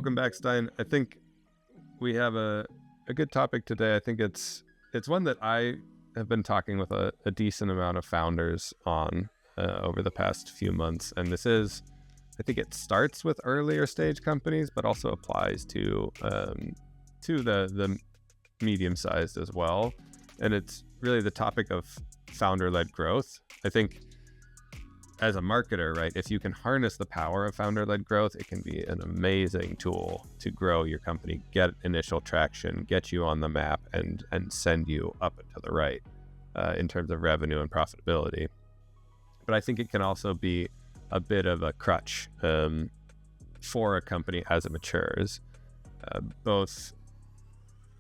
Welcome back, Stijn. I think we have a good topic today. I think it's one that I have been talking with a decent amount of founders on over the past few months. And this is, I think it starts with earlier stage companies, but also applies to the medium-sized as well. And it's really the topic of founder-led growth. I think as a marketer, right, if you can harness the power of founder-led growth, it can be an amazing tool to grow your company, get initial traction, get you on the map, and send you up and to the right in terms of revenue and profitability. But I think it can also be a bit of a crutch for a company as it matures, both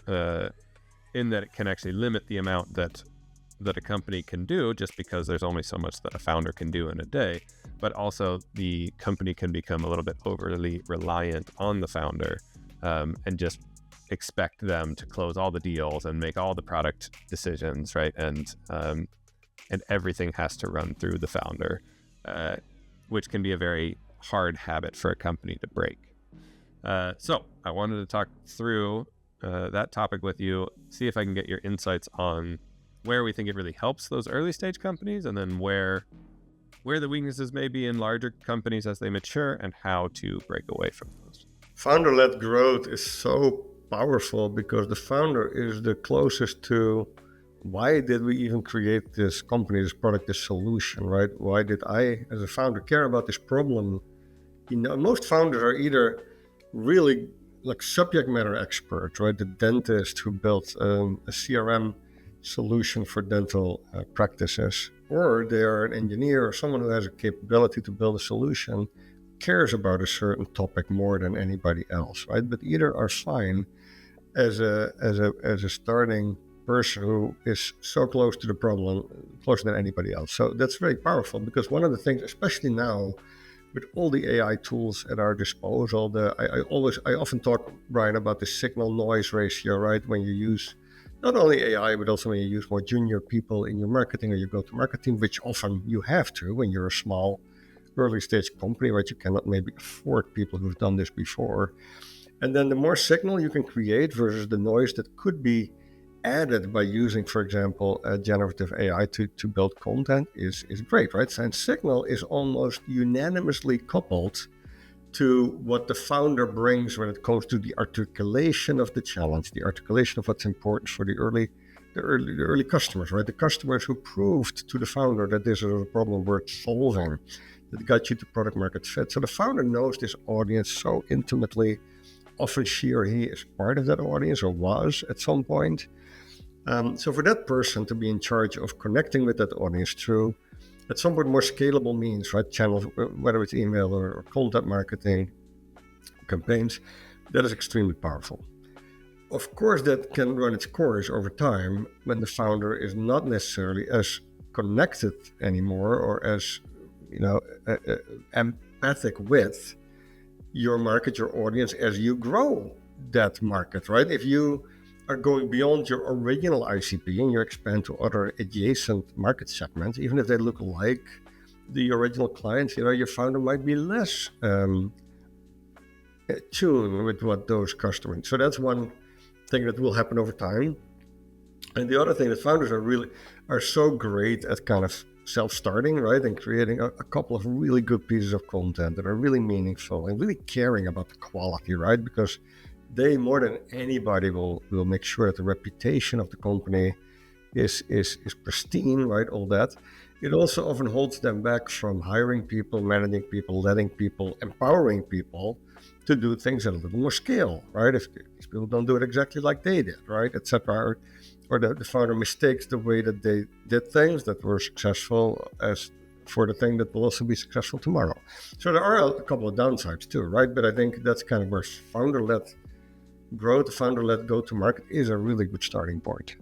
in that it can actually limit the amount that a company can do just because there's only so much that a founder can do in a day, but also the company can become a little bit overly reliant on the founder and just expect them to close all the deals and make all the product decisions, right? And everything has to run through the founder, which can be a very hard habit for a company to break. So I wanted to talk through that topic with you, see if I can get your insights on where we think it really helps those early stage companies, and then where the weaknesses may be in larger companies as they mature, and how to break away from those. Founder-led growth is so powerful because the founder is the closest to why did we even create this company, this product, this solution, right? Why did I, as a founder, care about this problem? You know, most founders are either really like subject matter experts, right? The dentist who built a CRM solution for dental practices, or they are an engineer or someone who has a capability to build a solution, cares about a certain topic more than anybody else, right? But either are fine as a starting person who is so close to the problem, closer than anybody else. So that's very powerful, because one of the things, especially now with all the AI tools at our disposal, I often talk, Brian, about the signal noise ratio, right? When you use not only AI, but also when you use more junior people in your marketing or your go-to-market team, which often you have to when you're a small, early-stage company, right? You cannot maybe afford people who've done this before. And then the more signal you can create versus the noise that could be added by using, for example, generative AI to build content is great, right? And signal is almost unanimously coupled to what the founder brings when it comes to the articulation of the challenge, the articulation of what's important for the early customers, right? The customers who proved to the founder that this is a problem worth solving, that got you to product market fit. So the founder knows this audience so intimately. Often she or he is part of that audience, or was at some point. So for that person to be in charge of connecting with that audience through at some point more scalable means, right? Channels, whether it's email or content marketing campaigns, that is extremely powerful. Of course, that can run its course over time when the founder is not necessarily as connected anymore, or as, empathic with your market, your audience, as you grow that market, right? If you are going beyond your original ICP and you expand to other adjacent market segments, even if they look like the original clients, your founder might be less tuned with what those customers. So that's one thing that will happen over time. And the other thing that founders are so great at kind of self-starting, right? And creating a couple of really good pieces of content that are really meaningful and really caring about the quality, right? Because they, more than anybody, will make sure that the reputation of the company is pristine, right? All that. It also often holds them back from hiring people, managing people, letting people, empowering people to do things at a little more scale, right? If people don't do it exactly like they did, right? Etc. Or the founder mistakes the way that they did things that were successful as for the thing that will also be successful tomorrow. So there are a couple of downsides too, right? But I think that's kind of where founder-led growth, founder-led go-to-market is a really good starting point.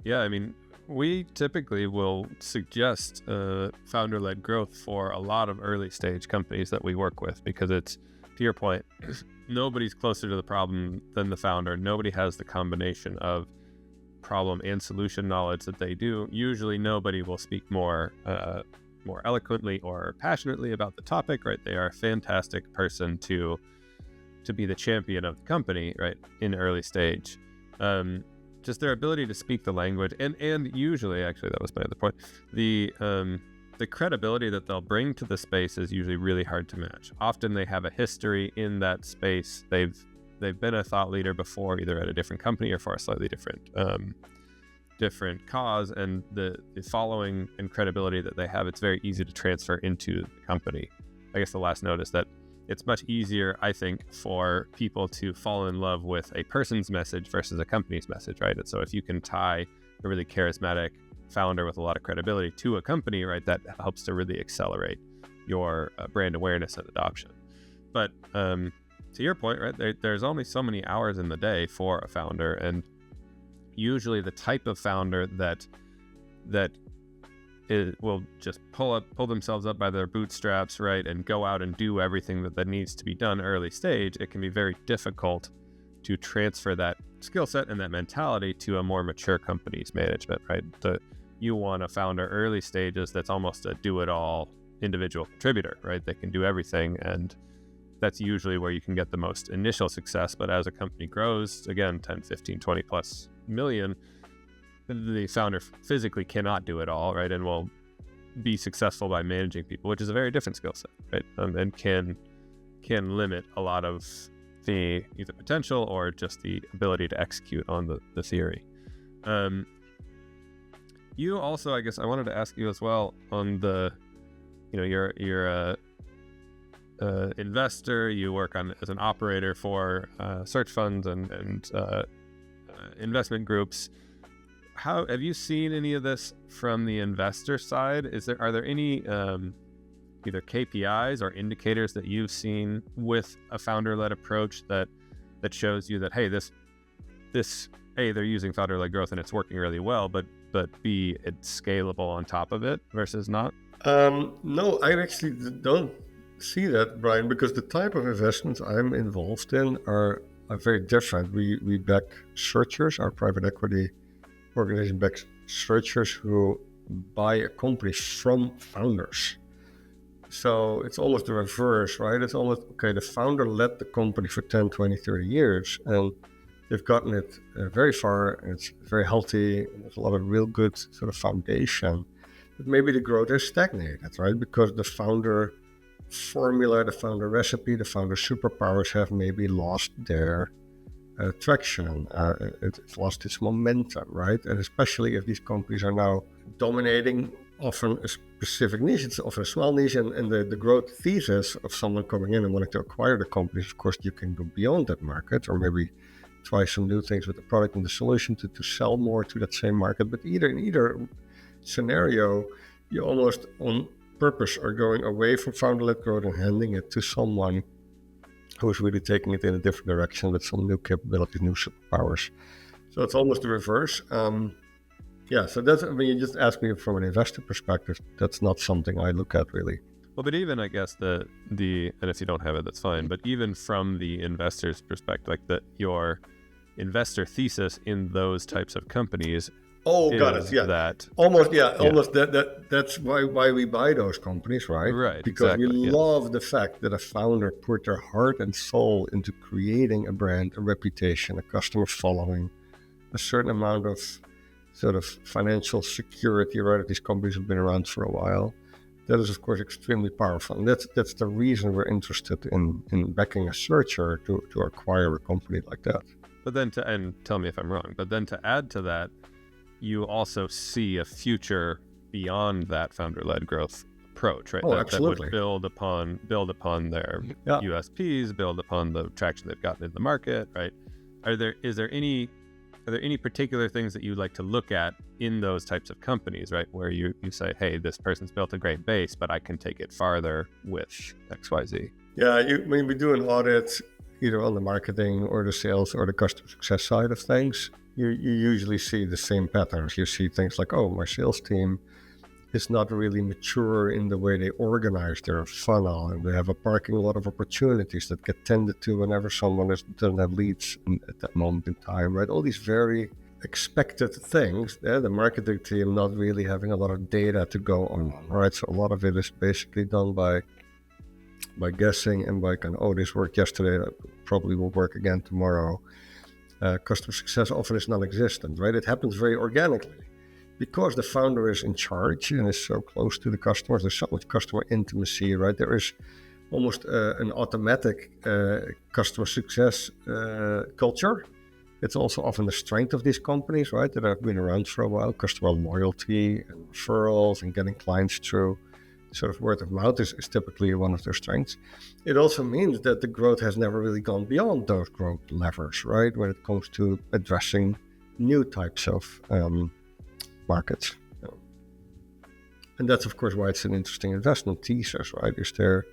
Yeah, I mean, we typically will suggest founder-led growth for a lot of early-stage companies that we work with, because it's, to your point, nobody's closer to the problem than the founder. Nobody has the combination of problem and solution knowledge that they do. Usually nobody will speak more eloquently or passionately about the topic, right? They are a fantastic person to to be the champion of the company, right, in early stage. Just their ability to speak the language, and usually, actually, that was my other point, the credibility that they'll bring to the space is usually really hard to match. Often they have a history in that space. They've been a thought leader before, either at a different company or for a slightly different cause, and the following and credibility that they have, it's very easy to transfer into the company. I guess the last note is that it's much easier, I think, for people to fall in love with a person's message versus a company's message, right? And so if you can tie a really charismatic founder with a lot of credibility to a company, right, that helps to really accelerate your brand awareness and adoption. But to your point, right, there's only so many hours in the day for a founder, and usually the type of founder that will just pull themselves up by their bootstraps, right, and go out and do everything that needs to be done early stage, it can be very difficult to transfer that skill set and that mentality to a more mature company's management, right? You want a founder early stages that's almost a do-it-all individual contributor, right? They can do everything, and that's usually where you can get the most initial success. But as a company grows, again, 10, 15, 20 plus million, the founder physically cannot do it all, right? And will be successful by managing people, which is a very different skill set, right? And can limit a lot of the either potential or just the ability to execute on the theory. You also, I guess I wanted to ask you as well on the, you're a investor, you work as an operator for search funds and investment groups. How have you seen any of this from the investor side? Are there any either KPIs or indicators that you've seen with a founder-led approach that shows you that, hey, this A, they're using founder-led growth and it's working really well, but B, it's scalable on top of it versus not? No, I actually don't see that, Brian, because the type of investments I'm involved in are very different. We back searchers, our private equity organization backs searchers who buy a company from founders. So it's almost the reverse, right? It's almost, okay, the founder led the company for 10, 20, 30 years, and they've gotten it very far, and it's very healthy, and there's a lot of real good sort of foundation. But maybe the growth has stagnated, right? Because the founder formula, the founder recipe, the founder superpowers have maybe lost their traction. It's lost its momentum, right? And especially if these companies are now dominating often a specific niche, it's often a small niche, and the growth thesis of someone coming in and wanting to acquire the companies, of course, you can go beyond that market, or maybe try some new things with the product and the solution to sell more to that same market. But in either scenario, you almost on purpose are going away from founder-led growth and handing it to someone who's really taking it in a different direction with some new capabilities, new superpowers. So it's almost the reverse. So that's, you just asked me from an investor perspective, that's not something I look at really. Well, but even I guess and if you don't have it, that's fine. But even from the investor's perspective, like your investor thesis in those types of companies. Oh, got it. Yeah, almost. That's why we buy those companies, right? Right. Because exactly, we love the fact that a founder put their heart and soul into creating a brand, a reputation, a customer following, a certain amount of sort of financial security, right? These companies have been around for a while. That is, of course, extremely powerful, and that's the reason we're interested in backing a searcher to acquire a company like that. But then and tell me if I'm wrong, but then to add to that, you also see a future beyond that founder-led growth approach, right? Absolutely. That would build upon their USPs, build upon the traction they've gotten in the market, right? Are there any particular things that you'd like to look at in those types of companies, right? Where you say, hey, this person's built a great base, but I can take it farther with XYZ. Yeah, we do an audit either on the marketing or the sales or the customer success side of things. You usually see the same patterns. You see things like, oh, my sales team is not really mature in the way they organize their funnel, and they have a parking lot of opportunities that get tended to whenever someone doesn't have leads at that moment in time, right? All these very expected things. The marketing team not really having a lot of data to go on, right? So a lot of it is basically done by by guessing and by kind of, oh, this worked yesterday, that probably will work again tomorrow. Customer success often is non-existent, right? It happens very organically because the founder is in charge and is so close to the customers. There's so much customer intimacy, right? There is almost an automatic customer success culture. It's also often the strength of these companies, right, that have been around for a while. Customer loyalty and referrals and getting clients through sort of word of mouth is typically one of their strengths. It also means that the growth has never really gone beyond those growth levers, right, when it comes to addressing new types of markets. And that's, of course, why it's an interesting investment thesis, right? Is there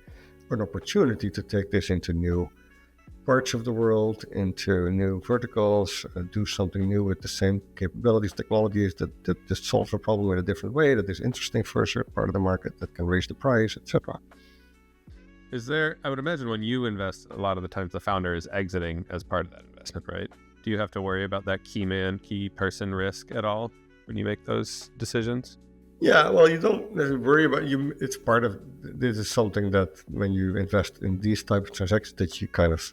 an opportunity to take this into new parts of the world, into new verticals, do something new with the same capabilities, technologies that just solve a problem in a different way, that is interesting for a certain part of the market, that can raise the price, etc. Is there, I would imagine when you invest, a lot of the times the founder is exiting as part of that investment, right? Do you have to worry about that key person risk at all when you make those decisions? Yeah, well, you don't necessarily worry about you. It's part of, this is something that when you invest in these type of transactions that you kind of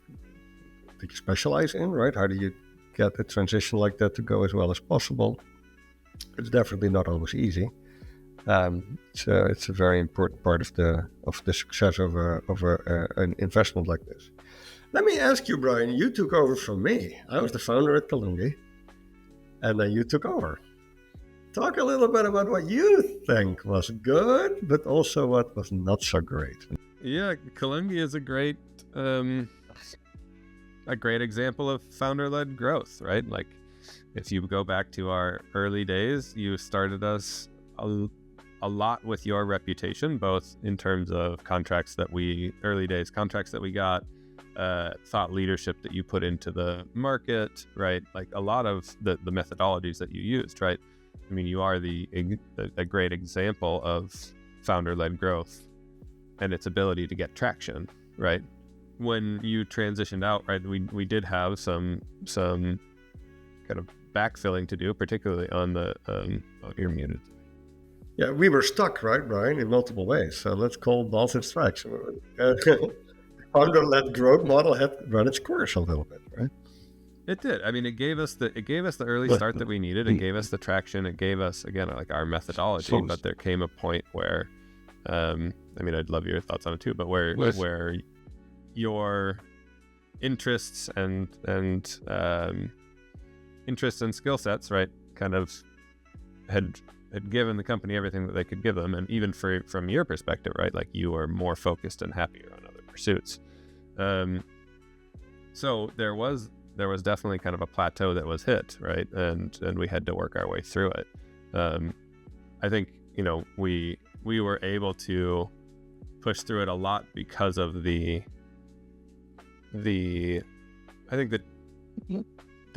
that you specialize in, right? How do you get a transition like that to go as well as possible? It's definitely not always easy. It's a very important part of the success of an investment like this. Let me ask you, Brian. You took over from me. I was the founder at Kalungi, and then you took over. Talk a little bit about what you think was good, but also what was not so great. Yeah, Kalungi is a great example of founder-led growth, right? Like, if you go back to our early days, you started us a lot with your reputation, both in terms of contracts that we got, thought leadership that you put into the market, right? Like a lot of the methodologies that you used, right? I mean, you are a great example of founder-led growth and its ability to get traction, right? When you transitioned out, right, we did have some kind of backfilling to do, particularly on the you're muted. Yeah, we were stuck, right, Brian, in multiple ways. So let's call balls and strikes. Founder-led growth model had run its course a little bit, right? It did. I mean, it gave us the early start that we needed. It gave us the traction. It gave us, again, like our methodology. But there came a point where, I mean, I'd love your thoughts on it too. But where your interests and skill sets, right, kind of had given the company everything that they could give them, and even from your perspective, right, like you were more focused and happier on other pursuits. So there was definitely kind of a plateau that was hit, right? And we had to work our way through it. I think, we were able to push through it a lot because of the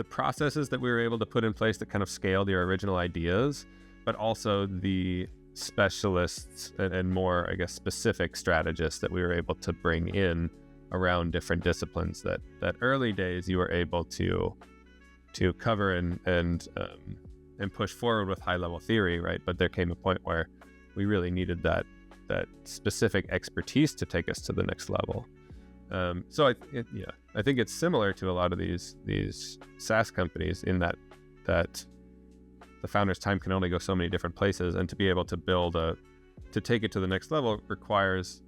processes that we were able to put in place that kind of scaled your original ideas, but also the specialists and more, I guess, specific strategists that we were able to bring in around different disciplines that early days you were able to cover and push forward with high level theory, right? But there came a point where we really needed that specific expertise to take us to the next level. So I think it's similar to a lot of these SaaS companies in that the founder's time can only go so many different places, and to be able to to take it to the next level requires,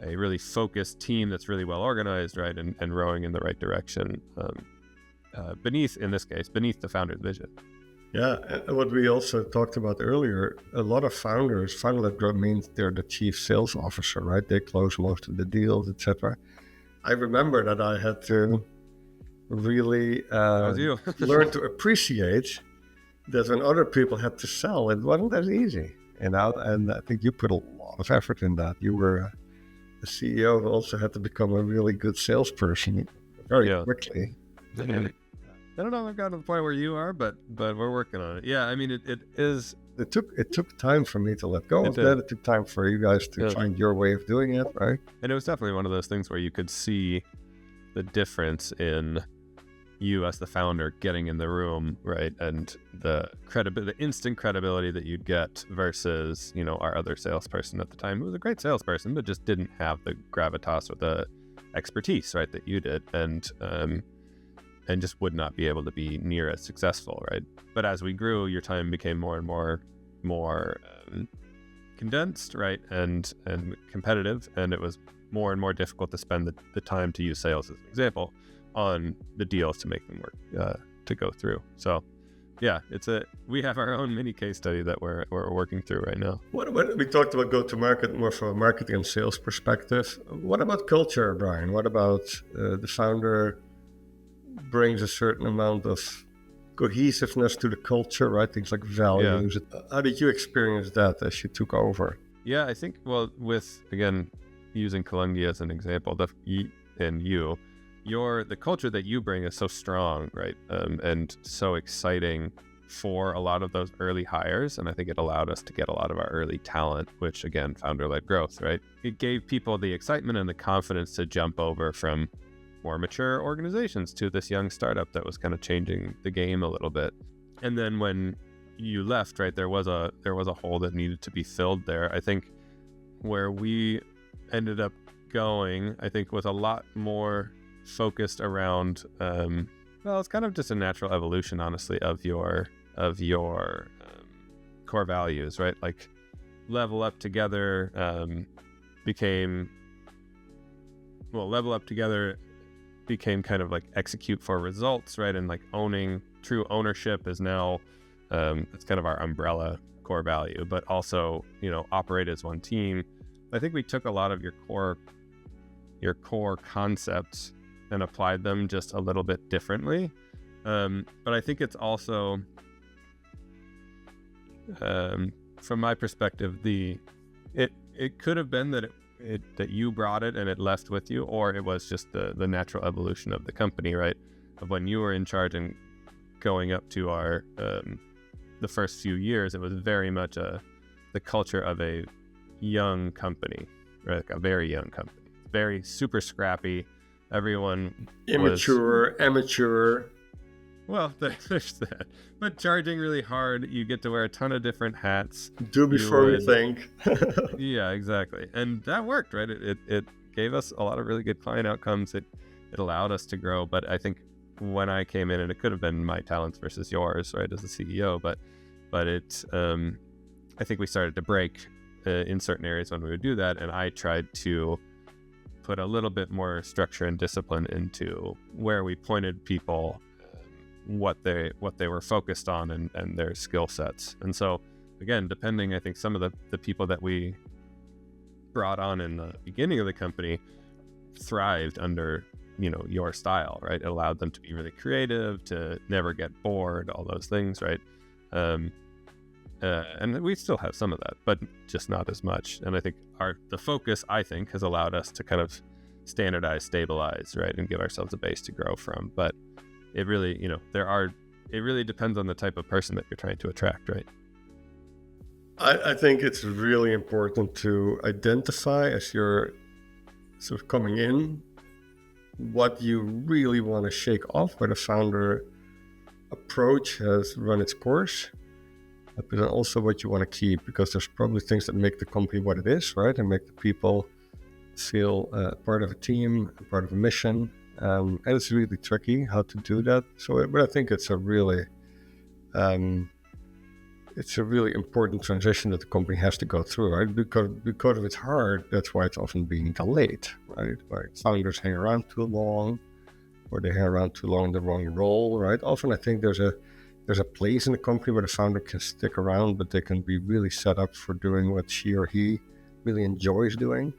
a really focused team that's really well organized, right, and rowing in the right direction, beneath the founder's vision. Yeah, and what we also talked about earlier, a lot of founder-led growth means they're the chief sales officer, right? They close most of the deals, etc. I remember that I had to really learn to appreciate that when other people had to sell, it wasn't as easy. And I think you put a lot of effort in that. You were the CEO who also had to become a really good salesperson very quickly. I don't know if I've gotten to the point where you are, but we're working on it. Yeah, I mean, it is. It took time for me to let go of that. It took time for you guys to find your way of doing it, right? And it was definitely one of those things where you could see the difference in you as the founder getting in the room, right, and the instant credibility that you'd get versus, you know, our other salesperson at the time, who was a great salesperson but just didn't have the gravitas or the expertise, right, that you did, and just would not be able to be near as successful, right? But as we grew, your time became more and more condensed, right, and competitive, and it was more and more difficult to spend the time, to use sales as an example, on the deals to make them work, to go through. So yeah, we have our own mini case study that we're working through right now. What we talked about go-to-market more from a marketing and sales perspective. What about culture, Brian? What about the founder brings a certain amount of cohesiveness to the culture, right? Things like values. Yeah. How did you experience that as you took over? Yeah, I think, well, with, again, using Kalungi as an example, the culture that you bring is so strong, right? And so exciting for a lot of those early hires. And I think it allowed us to get a lot of our early talent, which again, founder-led growth, right? It gave people the excitement and the confidence to jump over from more mature organizations to this young startup that was kind of changing the game a little bit. And then when you left, right, there was a hole that needed to be filled there. I think where we ended up going, I think, was a lot more focused around well, it's kind of just a natural evolution, honestly, of your core values, right? Like level up together became kind of like execute for results, right? And like true ownership is now it's kind of our umbrella core value, but also, you know, operate as one team. I think we took a lot of your core concepts and applied them just a little bit differently. But I think it's also, from my perspective, it could have been that that you brought it and it left with you, or it was just the natural evolution of the company, right? Of when you were in charge and going up to our the first few years, it was very much the culture of a young company, right? Like a very young company, very super scrappy. Everyone amateur. Well, there's that. But charging really hard, you get to wear a ton of different hats. Do before you think. Yeah, exactly. And that worked, right? It gave us a lot of really good client outcomes. It allowed us to grow. But I think when I came in, and it could have been my talents versus yours, right, as a CEO, but I think we started to break in certain areas when we would do that. And I tried to put a little bit more structure and discipline into where we pointed people, what they were focused on, and their skill sets. And so again, depending, I think some of the people that we brought on in the beginning of the company thrived under, you know, your style, right? It allowed them to be really creative, to never get bored, all those things, right? And we still have some of that, but just not as much. And I think the focus, I think, has allowed us to kind of standardize, stabilize, right, and give ourselves a base to grow from. But it really, you know, it really depends on the type of person that you're trying to attract, right? I think it's really important to identify, as you're sort of coming in, what you really want to shake off, where the founder approach has run its course, but then also what you want to keep, because there's probably things that make the company what it is, right? And make the people feel part of a team, part of a mission. And it's really tricky how to do that. So, but I think it's a really important transition that the company has to go through, right? Because it's hard. That's why it's often being delayed, right? Where founders hang around too long, or they hang around too long in the wrong role, right? Often I think there's a place in the company where the founder can stick around, but they can be really set up for doing what she or he really enjoys doing.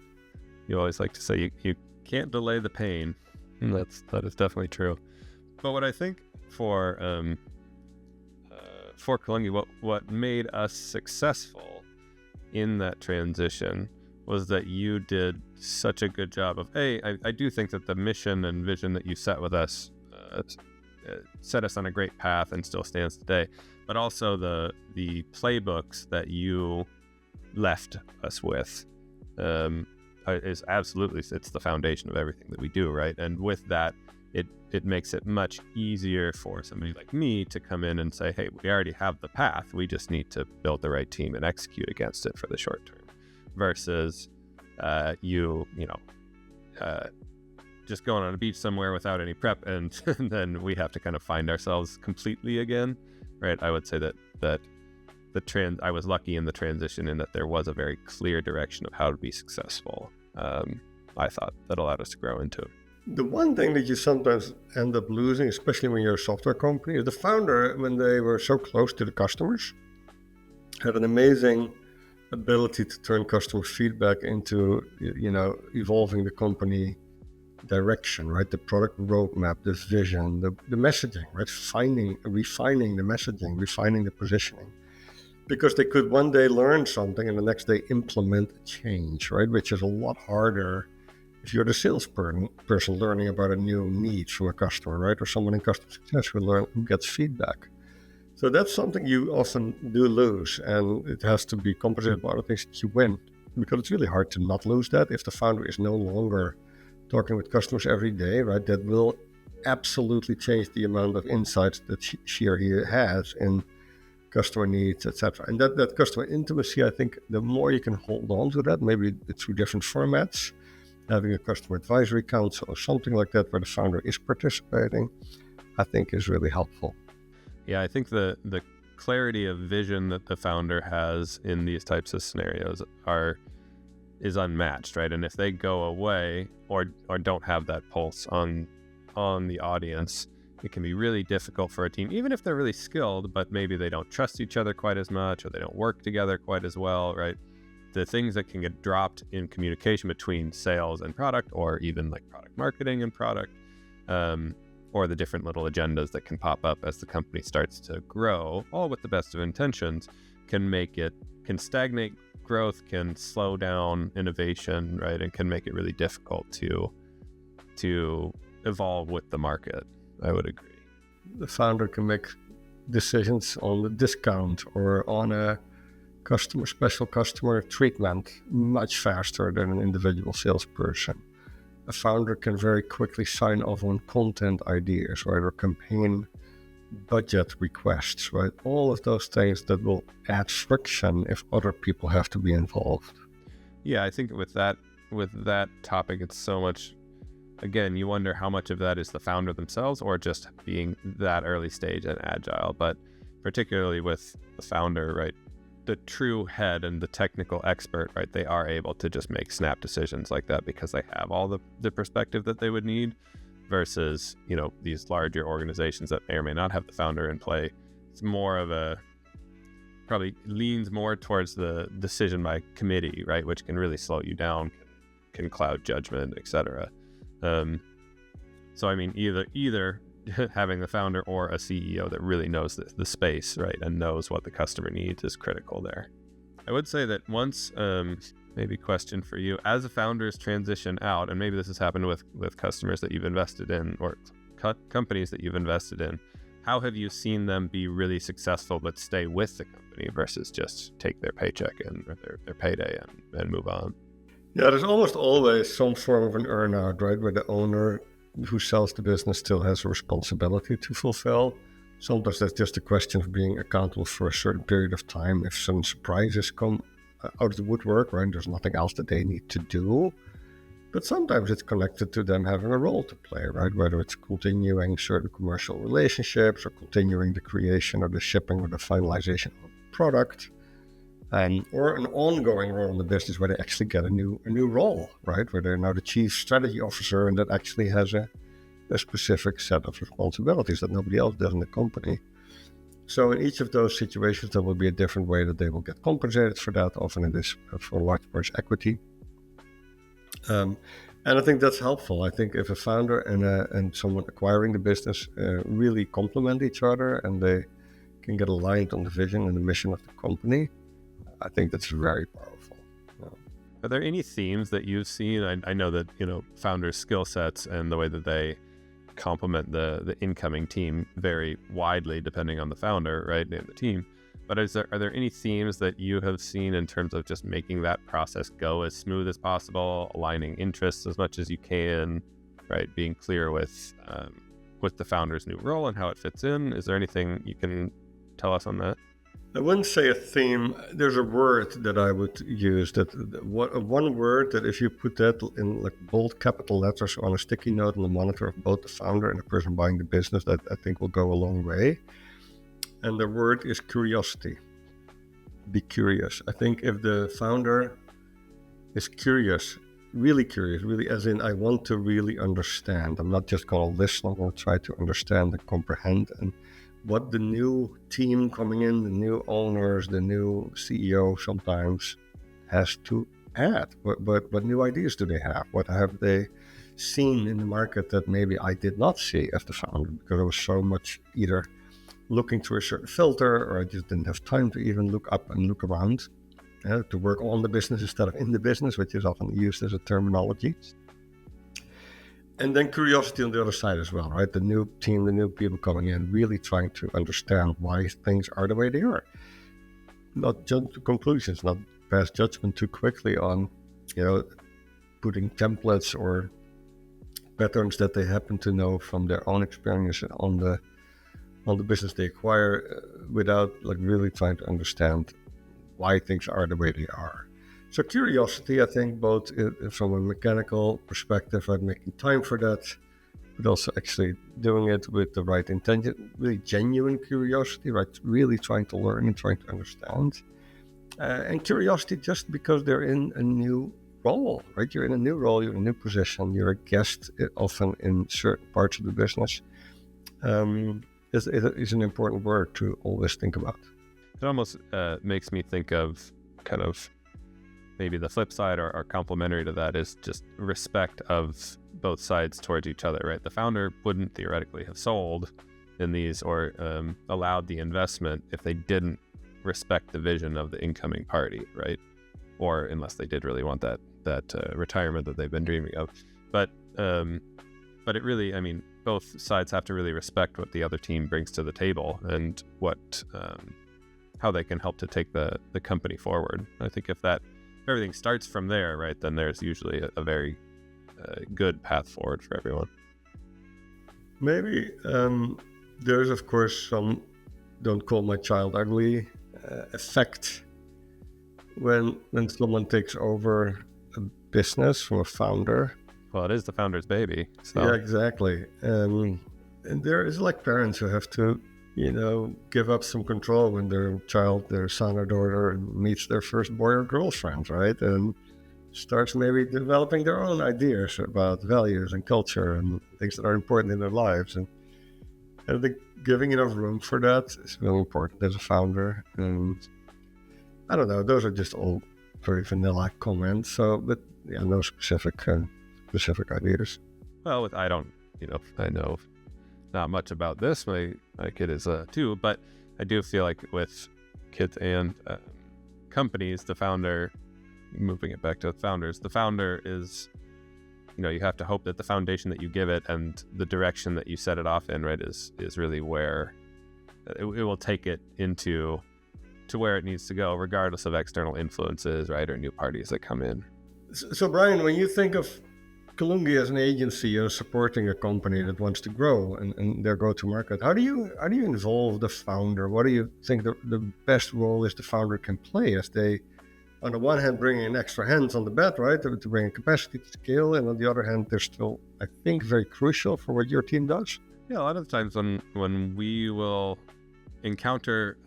You always like to say you can't delay the pain. That is definitely true. But what I think for Kalungi, what made us successful in that transition was that you did such a good job of, I do think that the mission and vision that you set with us set us on a great path and still stands today, but also the playbooks that you left us with is absolutely, it's the foundation of everything that we do, right? And with that, it makes it much easier for somebody like me to come in and say, hey, we already have the path. We just need to build the right team and execute against it for the short term, versus just going on a beach somewhere without any prep, and then we have to kind of find ourselves completely again, right? I would say that I was lucky in the transition in that there was a very clear direction of how to be successful. I thought that allowed us to grow into it. The one thing that you sometimes end up losing, especially when you're a software company, is the founder, when they were so close to the customers, had an amazing ability to turn customer feedback into, evolving the company direction, right? The product roadmap, this vision, the messaging, right? Refining the messaging, refining the positioning. Because they could one day learn something and the next day implement a change, right? Which is a lot harder if you're the salesperson learning about a new need from a customer, right? Or someone in customer success who gets feedback. So that's something you often do lose, and it has to be compensated by other things that you win, because it's really hard to not lose that if the founder is no longer talking with customers every day, right? That will absolutely change the amount of insights that she or he has in customer needs, etc. And that customer intimacy, I think the more you can hold on to that, maybe through different formats, having a customer advisory council or something like that where the founder is participating, I think is really helpful. Yeah, I think the clarity of vision that the founder has in these types of scenarios is unmatched, right? And if they go away or don't have that pulse on the audience, it can be really difficult for a team, even if they're really skilled, but maybe they don't trust each other quite as much, or they don't work together quite as well, right? The things that can get dropped in communication between sales and product, or even like product marketing and product, or the different little agendas that can pop up as the company starts to grow, all with the best of intentions, can stagnate growth, can slow down innovation, right? And can make it really difficult to evolve with the market. I would agree. The founder can make decisions on the discount or on a special customer treatment much faster than an individual salesperson. A founder can very quickly sign off on content ideas, right, or campaign budget requests, right? All of those things that will add friction if other people have to be involved. Yeah, I think with that topic, it's so much. Again, you wonder how much of that is the founder themselves or just being that early stage and agile. But particularly with the founder, right, the true head and the technical expert, right, they are able to just make snap decisions like that because they have all the perspective that they would need, versus, these larger organizations that may or may not have the founder in play. It's more of probably leans more towards the decision by committee, right, which can really slow you down, can cloud judgment, etc. So I mean, either having the founder or a CEO that really knows the space, right, and knows what the customer needs is critical there. I would say that once, maybe question for you, as a founder's transition out, and maybe this has happened with customers that you've invested in or companies that you've invested in, how have you seen them be really successful but stay with the company versus just take their paycheck and their payday and move on? Yeah, there's almost always some form of an earnout, right, where the owner who sells the business still has a responsibility to fulfill. Sometimes that's just a question of being accountable for a certain period of time. If some surprises come out of the woodwork, right, there's nothing else that they need to do. But sometimes it's connected to them having a role to play, right, whether it's continuing certain commercial relationships or continuing the creation or the shipping or the finalization of a product. Or an ongoing role in the business where they actually get a new role, right? Where they're now the chief strategy officer and that actually has a specific set of responsibilities that nobody else does in the company. So in each of those situations, there will be a different way that they will get compensated for that. Often it is for large parts equity. And I think that's helpful. I think if a founder and someone acquiring the business really complement each other and they can get aligned on the vision and the mission of the company, I think that's very powerful. Yeah. Are there any themes that you've seen? I know that, founders' skill sets and the way that they complement the incoming team vary widely depending on the founder, right, and the team. But are there any themes that you have seen in terms of just making that process go as smooth as possible, aligning interests as much as you can, right, being clear with with the founder's new role and how it fits in? Is there anything you can tell us on that? I wouldn't say a theme. There's a word that I would use, one word that if you put that in like bold capital letters on a sticky note on the monitor of both the founder and the person buying the business, that I think will go a long way. And the word is curiosity. Be curious. I think if the founder is curious, really as in I want to really understand. I'm not just going to listen, I'm going to try to understand and comprehend and what the new team coming in, the new owners, the new CEO sometimes has to add. What new ideas do they have? What have they seen in the market that maybe I did not see as the founder because I was so much either looking through a certain filter or I just didn't have time to even look up and look around, to work on the business instead of in the business, which is often used as a terminology. And then curiosity on the other side as well, right? The new team, the new people coming in, really trying to understand why things are the way they are. Not jump to conclusions, not pass judgment too quickly on, putting templates or patterns that they happen to know from their own experience on the business they acquire, without like really trying to understand why things are the way they are. So curiosity, I think, both from a mechanical perspective, right, making time for that, but also actually doing it with the right intention, really genuine curiosity, right, really trying to learn and trying to understand. And curiosity just because they're in a new role, right? You're in a new role, you're in a new position, you're a guest often in certain parts of the business. Is an important word to always think about. It almost makes me think of kind of maybe the flip side or complementary to that is just respect of both sides towards each other, right? The founder wouldn't theoretically have sold in these or allowed the investment if they didn't respect the vision of the incoming party, right? Or unless they did really want that retirement that they've been dreaming of. But it really, I mean, both sides have to really respect what the other team brings to the table and what how they can help to take the company forward. I think if everything starts from there, right, then there's usually a very good path forward for everyone. Maybe there's, of course, some don't call my child ugly effect when someone takes over a business from a founder. Well, it is the founder's baby. So. Yeah, exactly. And there is like parents who have to, give up some control when their child, their son or daughter meets their first boy or girlfriend, right? And starts maybe developing their own ideas about values and culture and things that are important in their lives. And I think giving enough room for that is really important as a founder. And I don't know, those are just all very vanilla comments. So, but yeah, no specific ideas. Well, I know not much about this. My kid is 2, but I do feel like with kids and companies, the founder, moving it back to the founders, the founder is, you have to hope that the foundation that you give it and the direction that you set it off in, right, is really where it will take it to where it needs to go, regardless of external influences, right, or new parties that come in. So Brian, when you think of Kalungi as an agency supporting a company that wants to grow and their go-to-market, how do you involve the founder? What do you think the best role is the founder can play as they, on the one hand, bring in extra hands on the bed, right, to bring in capacity to scale, and on the other hand, they're still, I think, very crucial for what your team does? Yeah, a lot of the times when we will encounter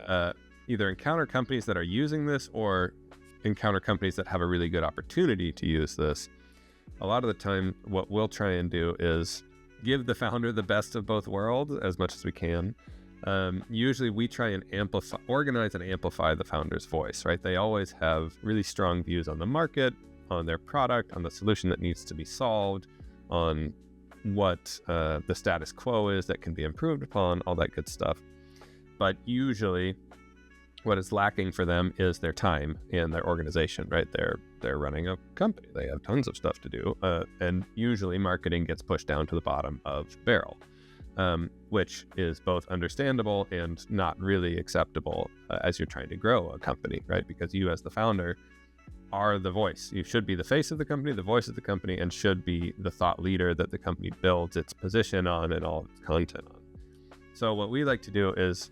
companies that are using this or encounter companies that have a really good opportunity to use this, a lot of the time what we'll try and do is give the founder the best of both worlds as much as we can. Usually we try and organize and amplify the founder's voice, right? They always have really strong views on the market, on their product, on the solution that needs to be solved, on what the status quo is that can be improved upon, all that good stuff. But usually what is lacking for them is their time and their organization, right? They're running a company. They have tons of stuff to do. And usually marketing gets pushed down to the bottom of barrel, which is both understandable and not really acceptable as you're trying to grow a company, right? Because you as the founder, are the voice. You should be the face of the company, the voice of the company, and should be the thought leader that the company builds its position on and all its content on. So what we like to do is,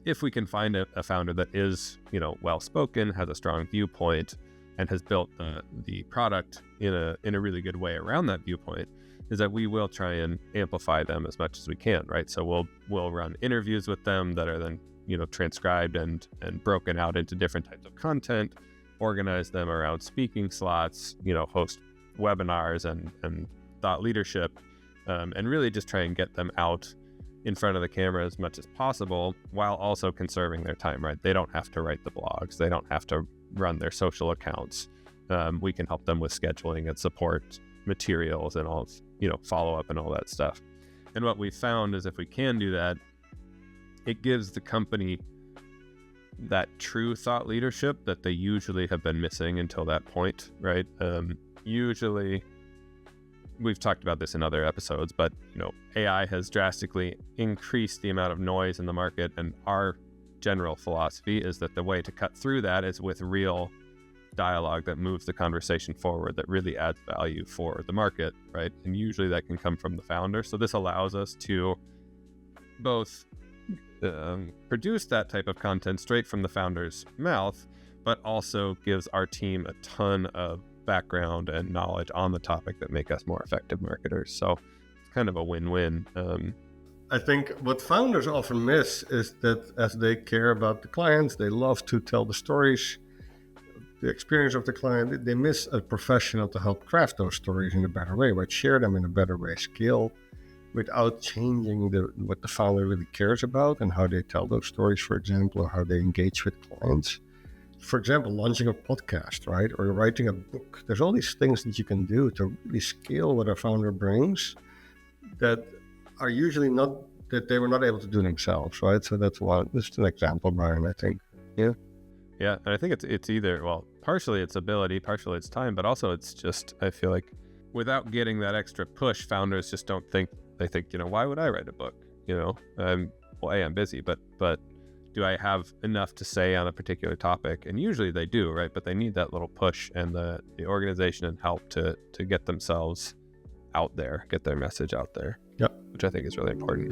if we can find a founder that is, well-spoken, has a strong viewpoint, and has built the product in a really good way around that viewpoint, is that we will try and amplify them as much as we can, right? So we'll run interviews with them that are then, transcribed and broken out into different types of content, organize them around speaking slots, host webinars and thought leadership, and really just try and get them out in front of the camera as much as possible, while also conserving their time, right? They don't have to write the blogs. They don't have to run their social accounts. We can help them with scheduling and support materials and all, follow up and all that stuff. And what we found is if we can do that, it gives the company that true thought leadership that they usually have been missing until that point, right? Usually, we've talked about this in other episodes, but AI has drastically increased the amount of noise in the market, and our general philosophy is that the way to cut through that is with real dialogue that moves the conversation forward, that really adds value for the market, right? And usually that can come from the founder. So this allows us to both produce that type of content straight from the founder's mouth, but also gives our team a ton of background and knowledge on the topic that make us more effective marketers. So it's kind of a win-win. I think what founders often miss is that as they care about the clients, they love to tell the stories, the experience of the client. They miss a professional to help craft those stories in a better way, right? Share them in a better way, scale without changing what the founder really cares about and how they tell those stories, for example, or how they engage with clients. For example, launching a podcast, right? Or writing a book. There's all these things that you can do to really scale what a founder brings that are usually that they were not able to do themselves, right? So that's just an example, Brian, I think. Yeah. Yeah, and I think it's either, partially it's ability, partially it's time, but also it's just, I feel like without getting that extra push, founders just don't think, they think, why would I write a book? I'm busy, but do I have enough to say on a particular topic? And usually they do, right? But they need that little push and the organization and help to get themselves out there, get their message out there. Yep. Which I think is really important.